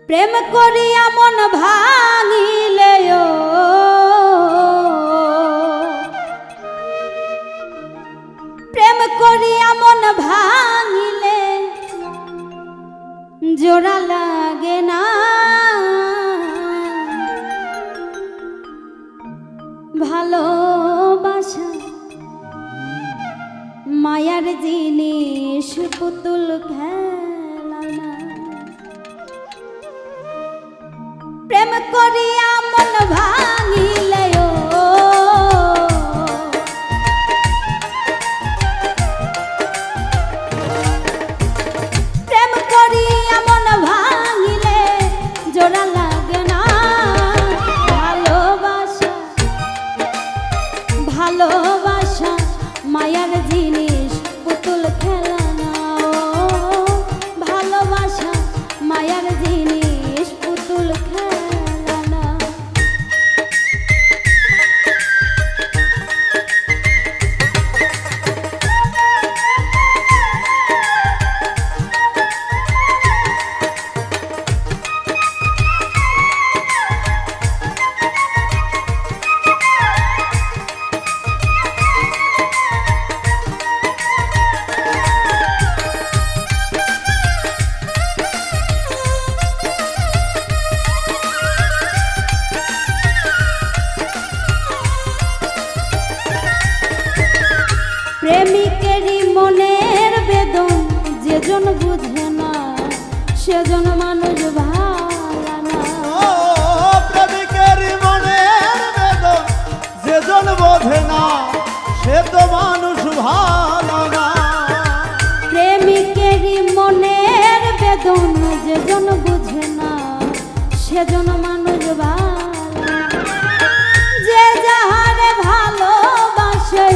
প্রেম করিয়া মন ভাঙিলে প্রেম করিয়া মন ভাঙিলে জোড়া লাগে না ভালোবাসা মায়ার জিনিস পুতুল খেলা না প্রেম করিয়া মন ভাঙিলে প্রেম করিয়া মন ভাঙিলে জোড়া লাগে না ভালোবাসা ভালোবাসা মায়ার জিনিস পুতুল খেলা না ভালোবাসা মায়ার জিনিস পুতুল খেলা না প্রেমিকেরই মনের বেদন যেজন বুঝে না সেজন মানুষ ভালো না প্রেমিকেরই মনের বেদন যেজন বোঝে না সে তো মানুষ ভালো না প্রেমিকেরই মনের বেদন যেজন বুঝে না সেজন মানুষ ভালো না যে যাহারে ভালোবাসে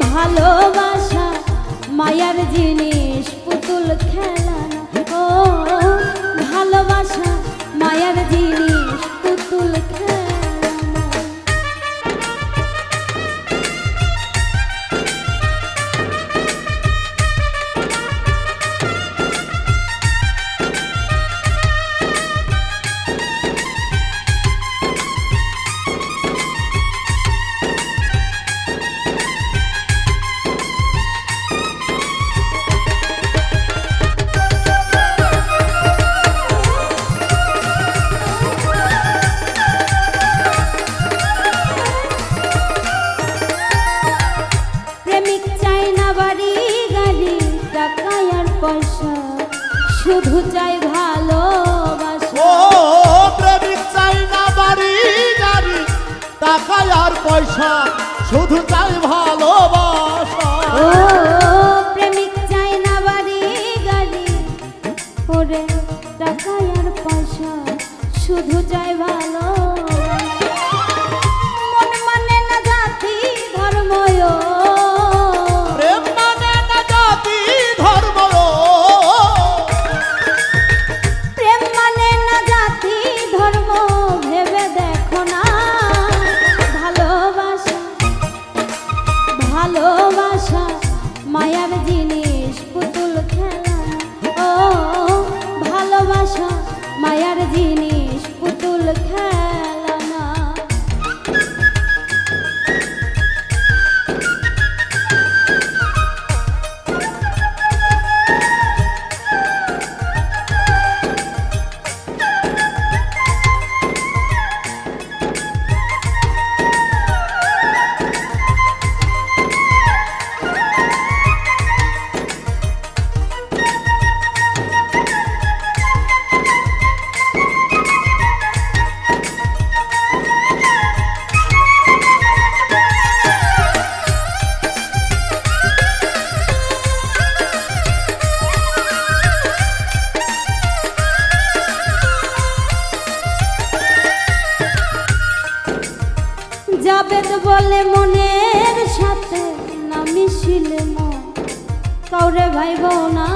ভালোবাসা মায়ার জিনিস পুতুল খেলা না ও ভালোবাসা মায়ার জিনিস পুতুল খেলা না পয়সা শুধু চাই ভালোবাসা ও প্রেমিক চাই না বাড়ি গাড়ি টাকা আর পয়সা শুধু চাই ভালোবাসা ও প্রেমিক চাই না বাড়ি গাড়ি ওরে টাকা আর পয়সা শুধু চাই ভালোবাসা মন মানে না জাতি ধর্ম ভালোবাসা মায়ার জিনিস পুতুল খেলা ও ভালোবাসা মায়ার জিনিস পুতুল খেলা না জাবেদ বলে মনের সাথে না মিশিলে মন কাউরে ভাইব না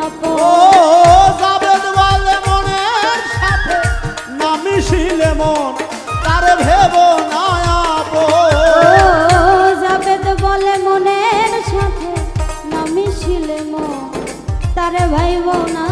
আপন ও জাবেদ বলে মনের মন তারে ভেব না আপন। ও জাবেদ বলে মনের সাথে না মিশিলে মন তারে ভাইব না